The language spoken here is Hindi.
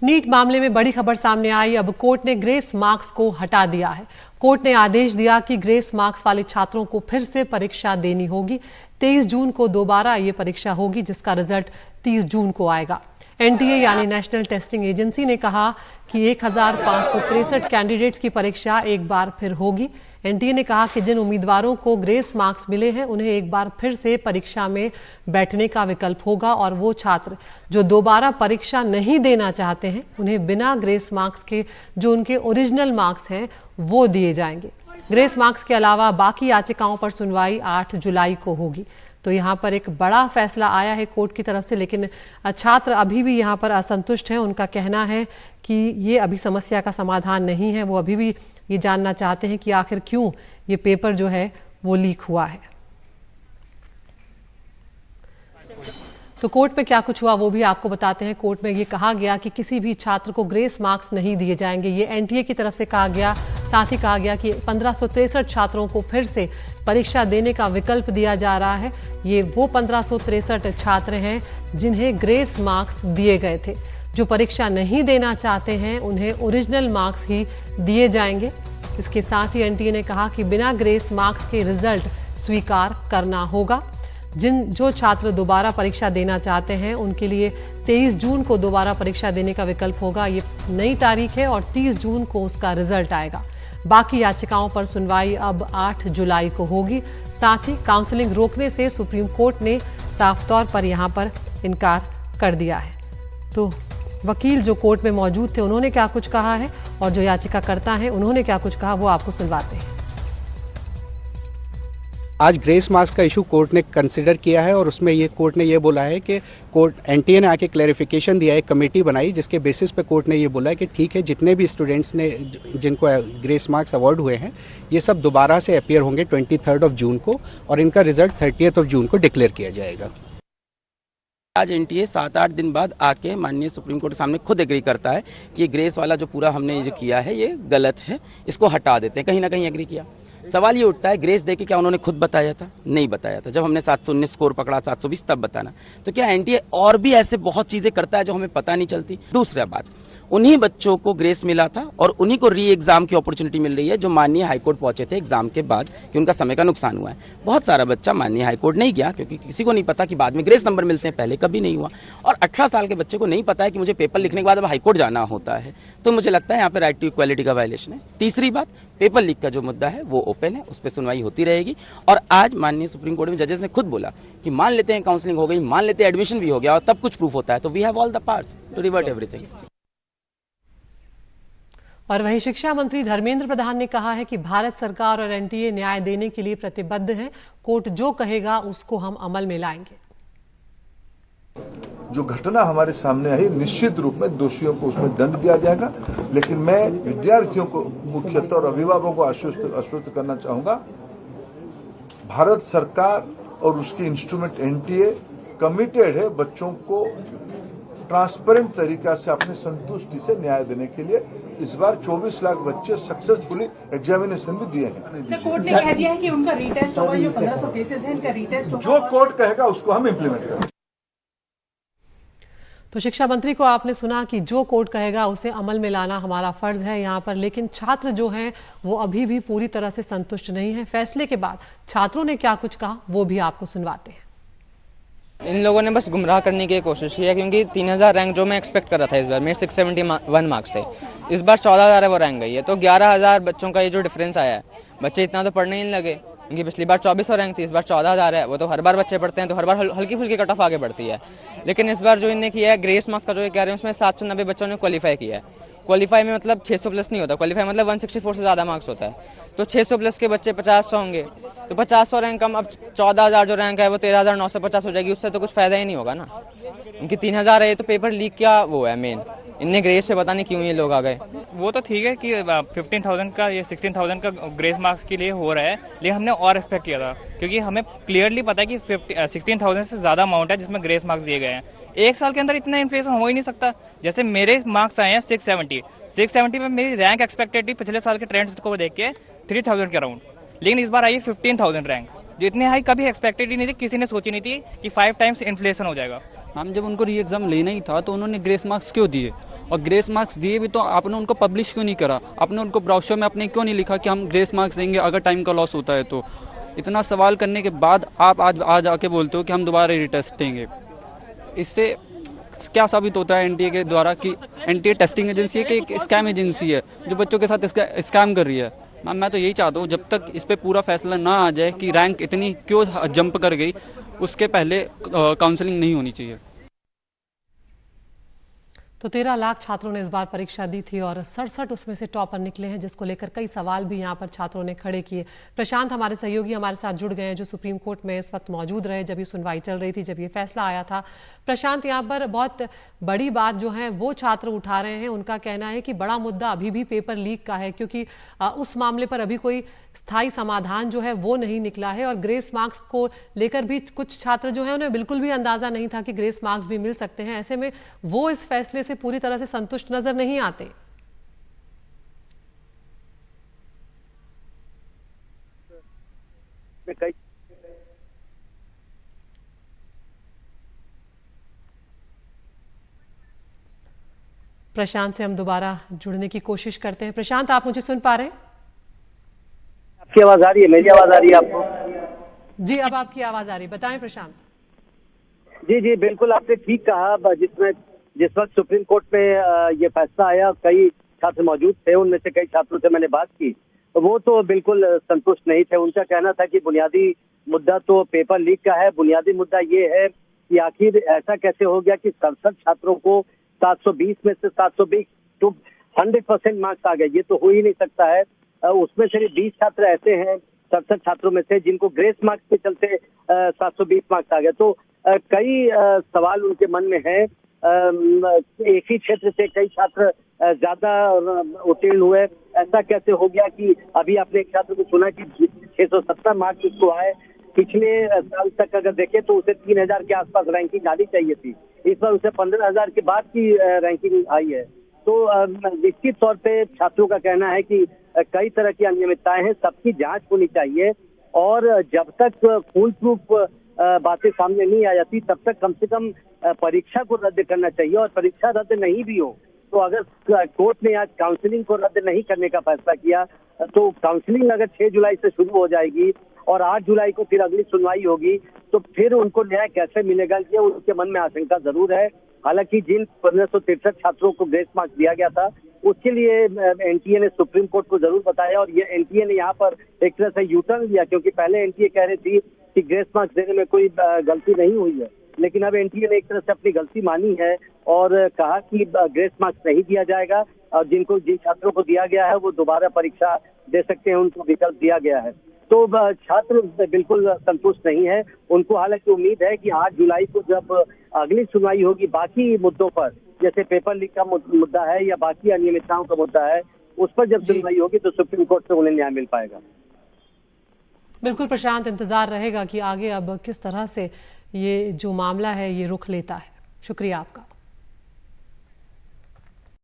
नीट मामले में बड़ी खबर सामने आई। अब कोर्ट ने ग्रेस मार्क्स को हटा दिया है। कोर्ट ने आदेश दिया कि ग्रेस मार्क्स वाले छात्रों को फिर से परीक्षा देनी होगी। 23 जून को दोबारा ये परीक्षा होगी, जिसका रिजल्ट 30 जून को आएगा। एनटीए यानी नेशनल टेस्टिंग एजेंसी ने कहा कि 1563 कैंडिडेट्स की परीक्षा एक बार फिर होगी। एनटीए ने कहा कि जिन उम्मीदवारों को ग्रेस मार्क्स मिले हैं उन्हें एक बार फिर से परीक्षा में बैठने का विकल्प होगा, और वो छात्र जो दोबारा परीक्षा नहीं देना चाहते हैं उन्हें बिना ग्रेस मार्क्स के जो उनके ओरिजिनल मार्क्स हैं वो दिए जाएंगे। ग्रेस मार्क्स के अलावा बाकी याचिकाओं पर सुनवाई 8 जुलाई को होगी। तो यहाँ पर एक बड़ा फैसला आया है कोर्ट की तरफ से, लेकिन छात्र अभी भी यहाँ पर असंतुष्ट हैं। उनका कहना है कि ये अभी समस्या का समाधान नहीं है। वो अभी भी ये जानना चाहते हैं कि आखिर क्यों ये पेपर जो है वो लीक हुआ है। तो कोर्ट में क्या कुछ हुआ वो भी आपको बताते हैं। कोर्ट में ये कहा गया कि किसी भी छात्र को ग्रेस मार्क्स नहीं दिए जाएंगे। ये एनटीए की तरफ से कहा गया। साथ ही कहा गया कि 1563 छात्रों को फिर से परीक्षा देने का विकल्प दिया जा रहा है। ये वो 1563 छात्र हैं जिन्हें ग्रेस मार्क्स दिए गए थे। जो परीक्षा नहीं देना चाहते हैं उन्हें ओरिजिनल मार्क्स ही दिए जाएंगे। इसके साथ ही एनटीए ने कहा कि बिना ग्रेस मार्क्स के रिजल्ट स्वीकार करना होगा। जो छात्र दोबारा परीक्षा देना चाहते हैं उनके लिए 23 जून को दोबारा परीक्षा देने का विकल्प होगा। ये नई तारीख है और 30 जून को उसका रिजल्ट आएगा। बाकी याचिकाओं पर सुनवाई अब 8 जुलाई को होगी। साथ ही काउंसलिंग रोकने से सुप्रीम कोर्ट ने साफ तौर पर यहाँ पर इनकार कर दिया है। तो वकील जो कोर्ट में मौजूद थे उन्होंने क्या कुछ कहा है और जो याचिकाकर्ता हैं उन्होंने क्या कुछ कहा वो आपको सुनवाते हैं। आज ग्रेस मार्क्स का इशू कोर्ट ने कंसिडर किया है और उसमें ये कोर्ट ने ये बोला है कि कोर्ट एनटीए ने आके क्लैरिफिकेशन दिया है, कमेटी बनाई जिसके बेसिस पे कोर्ट ने ये बोला है कि ठीक है, जितने भी स्टूडेंट्स ने जिनको ग्रेस मार्क्स अवार्ड हुए हैं ये सब दोबारा से अपीयर होंगे 23 जून को और इनका रिजल्ट 30 जून को डिक्लेयर किया जाएगा। आज एनटीए 7-8 दिन बाद आके माननीय सुप्रीम कोर्ट के सामने खुद एग्री करता है कि ये ग्रेस वाला जो पूरा हमने जो किया है ये गलत है, इसको हटा देते हैं। कहीं ना कहीं एग्री किया। सवाल ये उठता है ग्रेस दे के क्या उन्होंने खुद बताया था? नहीं बताया था। जब हमने 719 स्कोर पकड़ा 720 तब बताना। तो क्या एनटीए और भी ऐसे बहुत चीजें करता है जो हमें पता नहीं चलती? दूसरा बात, उन्हीं बच्चों को ग्रेस मिला था और उन्हीं को री एग्जाम की अपॉर्चुनिटी मिल रही है जो माननीय हाईकोर्ट पहुंचे थे एग्जाम के बाद कि उनका समय का नुकसान हुआ है। बहुत सारा बच्चा माननीय हाईकोर्ट नहीं गया क्योंकि किसी को नहीं पता कि बाद में ग्रेस नंबर मिलते हैं, पहले कभी नहीं हुआ। और 18 साल के बच्चे को नहीं पता है कि मुझे पेपर लिखने के बाद अब हाईकोर्ट जाना होता है। तो मुझे लगता है यहाँ पे राइट टू इक्वालिटी का वायलेशन है। तीसरी बात, पेपर लीक का जो मुद्दा है वो ओपन है, उस पर सुनवाई होती रहेगी। और आज माननीय सुप्रीम कोर्ट में जजेस ने खुद बोला कि मान लेते हैं काउंसलिंग हो गई, मान लेते हैं एडमिशन भी हो गया और तब कुछ प्रूफ होता है तो we have all the parts to revert everything. और वहीं शिक्षा मंत्री धर्मेंद्र प्रधान ने कहा है कि भारत सरकार और एनटीए न्याय देने के लिए प्रतिबद्ध है। कोर्ट जो कहेगा उसको हम अमल में लाएंगे। जो घटना हमारे सामने आई निश्चित रूप में दोषियों को उसमें दंड दिया जाएगा, लेकिन मैं विद्यार्थियों को मुख्यतः और अभिभावकों को आश्वस्त करना चाहूंगा, भारत सरकार और उसके इंस्ट्रूमेंट एनटीए कमिटेड है बच्चों को ट्रांसपेरेंट तरीका से अपने संतुष्टि से न्याय देने के लिए। इस बार 24 लाख बच्चे सक्सेसफुली एग्जामिनेशन भी दिए हैं। सर, कोर्ट ने कह दिया है कि उनका रीटेस्ट होगा, जो 1500 केसेस हैं इनका रीटेस्ट होगा। जो कोर्ट कहेगा उसको हम इम्प्लीमेंट करेंगे। तो शिक्षा मंत्री को आपने सुना कि जो कोर्ट कहेगा उसे अमल में लाना हमारा फर्ज है यहाँ पर। लेकिन छात्र जो हैं वो अभी भी पूरी तरह से संतुष्ट नहीं है। फैसले के बाद छात्रों ने क्या कुछ कहा वो भी आपको सुनवाते हैं। इन लोगों ने बस गुमराह करने की कोशिश की है, क्योंकि 3000 रैंक जो मैं एक्सपेक्ट कर रहा था इस बार, मेरे 671 मार्क्स थे, इस बार 14000 है वो रैंक गई है। तो 11000 बच्चों का ये जो डिफरेंस आया है, बच्चे इतना तो पढ़ने ही नहीं लगे। क्योंकि पिछली बार 2400 रैंक थी, इस बार 14000 है। वो तो हर बार बच्चे पढ़ते हैं तो हर बार हल्की फुल्की कट ऑफ आगे बढ़ती है। लेकिन इस बार जो इन्हें किया है ग्रेस मार्क्स का जो ये कह रहे हैं उसमें 790 बच्चों ने क्वालिफाई किया है। क्वालिफाई में मतलब 600 प्लस नहीं होता, क्वालिफाई मतलब 164 से ज़्यादा मार्क्स होता है। तो 600 प्लस के बच्चे 50 होंगे तो 50 रैंक कम, अब 14000 जो रैंक है वो 13950 हो जाएगी। उससे तो कुछ फायदा ही नहीं होगा ना। उनकी 3000 है तो पेपर लीक क्या वो है मेन, इनने ग्रेस से पता नहीं क्यों ये लोग आ गए। वो तो ठीक है कि 15,000 का या 16,000 का ग्रेस मार्क्स के लिए हो रहा है, लेकिन हमने और एक्सपेक्ट किया था क्योंकि हमें क्लियरली पता है कि 16,000 से ज़्यादा अमाउंट है जिसमें ग्रेस मार्क्स दिए गए हैं। एक साल के अंदर इतना इन्फ्लेशन हो ही नहीं सकता। जैसे मेरे मार्क्स आए हैं 670 में मेरी रैंक एक्सपेक्टेड थी पिछले साल के ट्रेंड्स को देख के 3000 के अराउंड, लेकिन इस बार आई 15,000 रैंक, जो इतने हाई कभी एक्सपेक्टेड ही नहीं थी। किसी ने सोची नहीं थी कि 5 टाइम्स इन्फ्लेशन हो जाएगा। हम जब उनको री एग्जाम लेना ही था तो उन्होंने ग्रेस मार्क्स क्यों दिए? और ग्रेस मार्क्स दिए भी तो आपने उनको पब्लिश क्यों नहीं करा, आपने उनको ब्रोशर में आपने क्यों नहीं लिखा कि हम ग्रेस मार्क्स देंगे अगर टाइम का लॉस होता है तो। इतना सवाल करने के बाद आप आज आके बोलते हो कि हम दोबारा रीटेस्ट देंगे। इससे क्या साबित होता है एनटीए के द्वारा कि एनटीए टेस्टिंग एजेंसी है कि एक स्कैम एजेंसी है जो बच्चों के साथ स्कैम कर रही है। मैम मैं तो यही चाहता हूँ जब तक इस पे पूरा फैसला ना आ जाए कि रैंक इतनी क्यों जंप कर गई, उसके पहले काउंसलिंग नहीं होनी चाहिए। तो 13 लाख छात्रों ने इस बार परीक्षा दी थी और 67 उसमें से टॉपर निकले हैं, जिसको लेकर कई सवाल भी यहाँ पर छात्रों ने खड़े किए। प्रशांत हमारे सहयोगी हमारे साथ जुड़ गए हैं जो सुप्रीम कोर्ट में इस वक्त मौजूद रहे जब ये सुनवाई चल रही थी, जब ये फैसला आया था। प्रशांत, यहाँ पर बहुत बड़ी बात जो है वो छात्र उठा रहे हैं, उनका कहना है कि बड़ा मुद्दा अभी भी पेपर लीक का है, क्योंकि उस मामले पर अभी कोई स्थायी समाधान जो है वो नहीं निकला है और ग्रेस मार्क्स को लेकर भी कुछ छात्र जो है उन्हें बिल्कुल भी अंदाजा नहीं था कि ग्रेस मार्क्स भी मिल सकते हैं। ऐसे में वो इस फैसले से पूरी तरह से संतुष्ट नजर नहीं आते। प्रशांत से हम दोबारा जुड़ने की कोशिश करते हैं। प्रशांत, आप मुझे सुन पा रहे हैं? आपकी आवाज आ रही है? मेरी आवाज आ रही है आपको? जी, अब आपकी आवाज आ रही है, बताएं प्रशांत। जी जी बिल्कुल, आपने ठीक कहा। जिस वक्त सुप्रीम कोर्ट में ये फैसला आया, कई छात्र मौजूद थे, उनमें से कई छात्रों से मैंने बात की, वो तो बिल्कुल संतुष्ट नहीं थे। उनका कहना था कि बुनियादी मुद्दा तो पेपर लीक का है, बुनियादी मुद्दा ये है कि आखिर ऐसा कैसे हो गया कि 67 छात्रों को 720 में से 720 तो 100% मार्क्स आ गए। ये तो हो ही नहीं सकता है। उसमें से 20 छात्र ऐसे हैं 67 छात्रों में से जिनको ग्रेस मार्क्स के चलते 720 मार्क्स आ गए। तो कई सवाल उनके मन में है। एक ही क्षेत्र से कई छात्र ज्यादा उत्तीर्ण हुए, ऐसा कैसे हो गया कि अभी आपने एक छात्र को सुना कि 670 मार्क्स उसको आए। पिछले साल तक अगर देखें तो उसे 3000 के आसपास रैंकिंग आनी चाहिए थी, इस बार उसे 15000 के बाद की रैंकिंग आई है। तो निश्चित तौर पे छात्रों का कहना है कि कई तरह की अनियमितताएं हैं, सबकी जांच होनी चाहिए और जब तक फुल प्रूफ बातें सामने नहीं आ जाती तब तक कम से कम परीक्षा को रद्द करना चाहिए। और परीक्षा रद्द नहीं भी हो तो अगर कोर्ट ने आज काउंसलिंग को रद्द नहीं करने का फैसला किया तो काउंसलिंग अगर 6 जुलाई से शुरू हो जाएगी और 8 जुलाई को फिर अगली सुनवाई होगी तो फिर उनको न्याय कैसे मिलेगा, ये उनके मन में आशंका जरूर है। हालांकि जिन 1563 छात्रों को ग्रेस मार्क्स दिया गया था उसके लिए एनटीए ने सुप्रीम कोर्ट को जरूर बताया और ये एनटीए ने यहाँ पर एक तरह से यू टर्न लिया, क्योंकि पहले एनटीए कह रही थी कि ग्रेस मार्क्स देने में कोई गलती नहीं हुई है, लेकिन अब एनटीए ने एक तरह से अपनी गलती मानी है और कहा कि ग्रेस मार्क्स नहीं दिया जाएगा और जिन छात्रों को दिया गया है वो दोबारा परीक्षा दे सकते हैं, उनको विकल्प दिया गया है। तो छात्र बिल्कुल संतुष्ट नहीं है। उनको हालांकि उम्मीद है कि 8 जुलाई को जब अगली सुनवाई होगी बाकी मुद्दों पर, जैसे पेपर लीक का मुद्दा है या बाकी अनियमितताओं का मुद्दा है, उस पर जब सुनवाई होगी तो सुप्रीम कोर्ट से उन्हें न्याय मिल पाएगा। बिल्कुल प्रशांत, इंतजार रहेगा कि आगे अब किस तरह से ये जो मामला है ये रुख लेता है। शुक्रिया आपका।